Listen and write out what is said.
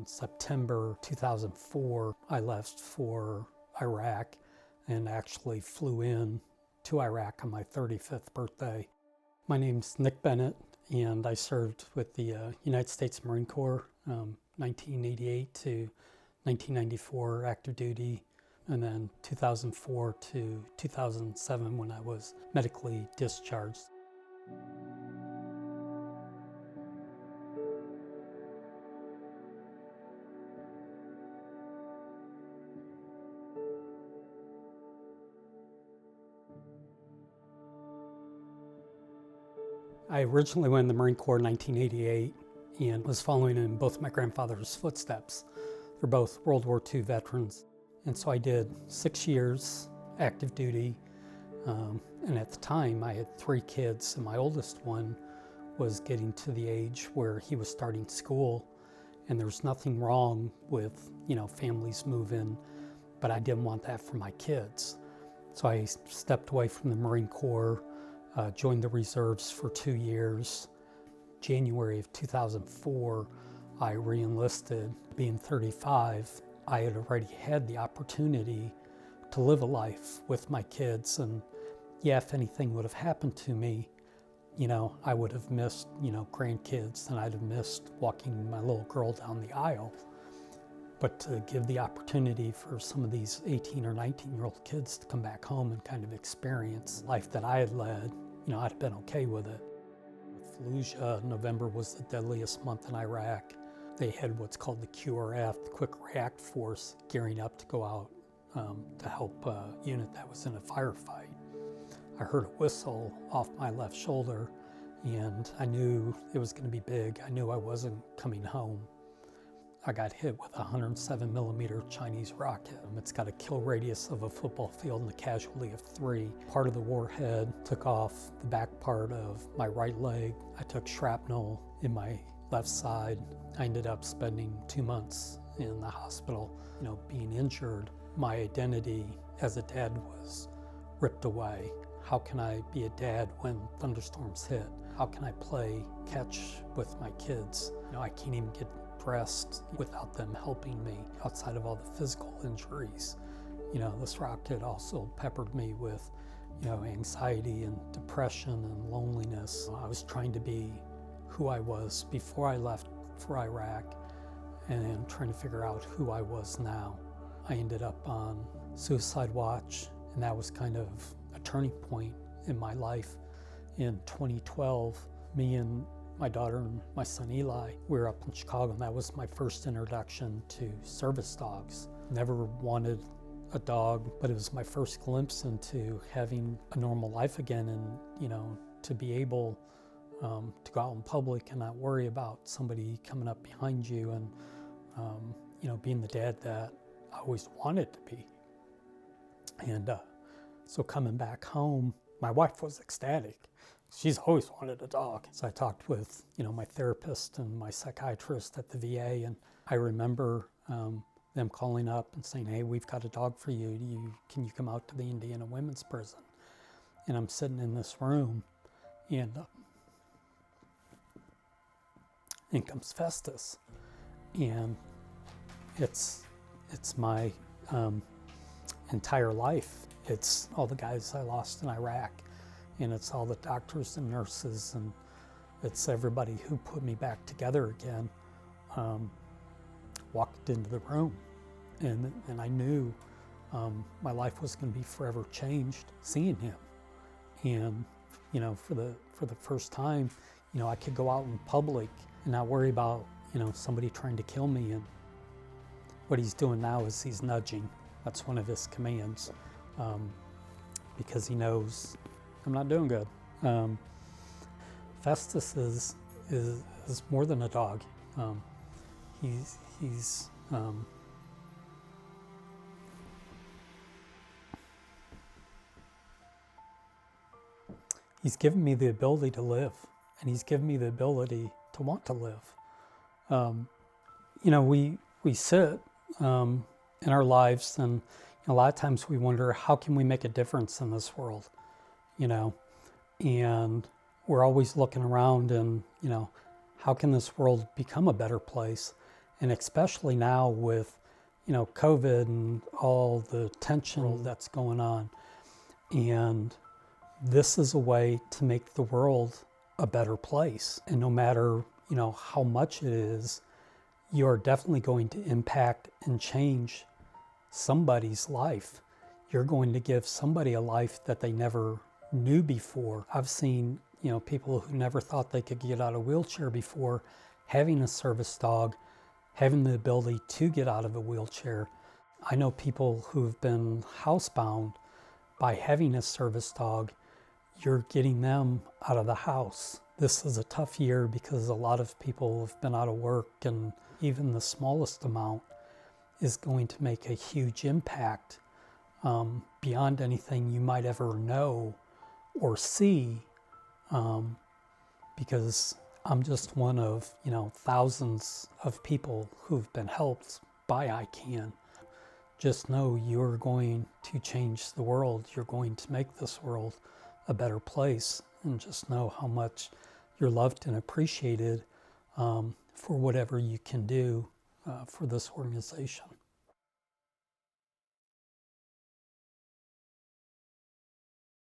September 2004, I left for Iraq and actually flew in to Iraq on my 35th birthday. My name's Nick Bennett, and I served with the United States Marine Corps, 1988 to 1994 active duty, and then 2004 to 2007 when I was medically discharged. I originally went in the Marine Corps in 1988 and was following in both my grandfather's footsteps. They're both World War II veterans. And so I did 6 years active duty. And at the time I had 3 kids, and my oldest one was getting to the age where he was starting school. And there's nothing wrong with, families moving, but I didn't want that for my kids. So I stepped away from the Marine Corps, joined the reserves for 2 years. January of 2004, I re-enlisted. Being 35, I had already had the opportunity to live a life with my kids. And yeah, if anything would have happened to me, I would have missed, grandkids, and I'd have missed walking my little girl down the aisle. But to give the opportunity for some of these 18 or 19-year-old kids to come back home and kind of experience life that I had led, I'd have been okay with it. With Fallujah, November was the deadliest month in Iraq. They had what's called the QRF, the Quick React Force, gearing up to go out to help a unit that was in a firefight. I heard a whistle off my left shoulder, and I knew it was going to be big. I knew I wasn't coming home. I got hit with a 107mm Chinese rocket. It's got a kill radius of a football field and a casualty of 3. Part of the warhead took off the back part of my right leg. I took shrapnel in my left side. I ended up spending 2 months in the hospital, being injured. My identity as a dad was ripped away. How can I be a dad when thunderstorms hit? How can I play catch with my kids? I can't even get dressed without them helping me, outside of all the physical injuries. This rocket also peppered me with, anxiety and depression and loneliness. I was trying to be who I was before I left for Iraq and trying to figure out who I was now. I ended up on suicide watch, and that was kind of a turning point in my life. In 2012, me and my daughter and my son Eli, we were up in Chicago, and that was my first introduction to service dogs. Never wanted a dog, but it was my first glimpse into having a normal life again, and to be able to go out in public and not worry about somebody coming up behind you, and being the dad that I always wanted to be. And so coming back home, my wife was ecstatic. She's always wanted a dog. So I talked with, my therapist and my psychiatrist at the VA, and I remember them calling up and saying, "Hey, we've got a dog for you. Can you come out to the Indiana Women's Prison?" And I'm sitting in this room, and in comes Festus, and it's my entire life. It's all the guys I lost in Iraq, and it's all the doctors and nurses, and it's everybody who put me back together again. Walked into the room, and I knew my life was going to be forever changed seeing him. And for the first time, I could go out in public and not worry about somebody trying to kill me. And what he's doing now is he's nudging. That's one of his commands, because he knows I'm not doing good. Festus is more than a dog. He's given me the ability to live, and he's given me the ability to want to live. We sit in our lives, and a lot of times we wonder, how can we make a difference in this world? And we're always looking around and, how can this world become a better place? And especially now with, COVID and all the tension that's going on. And this is a way to make the world a better place. And no matter, how much it is, you're definitely going to impact and change somebody's life. You're going to give somebody a life that they never knew before. I've seen, people who never thought they could get out of a wheelchair before, having a service dog, having the ability to get out of a wheelchair. I know people who've been housebound. By having a service dog, you're getting them out of the house. This is a tough year because a lot of people have been out of work, and even the smallest amount is going to make a huge impact beyond anything you might ever know or see, because I'm just one of, thousands of people who've been helped by ICAN. Just know you're going to change the world. You're going to make this world a better place, and just know how much you're loved and appreciated for whatever you can do for this organization.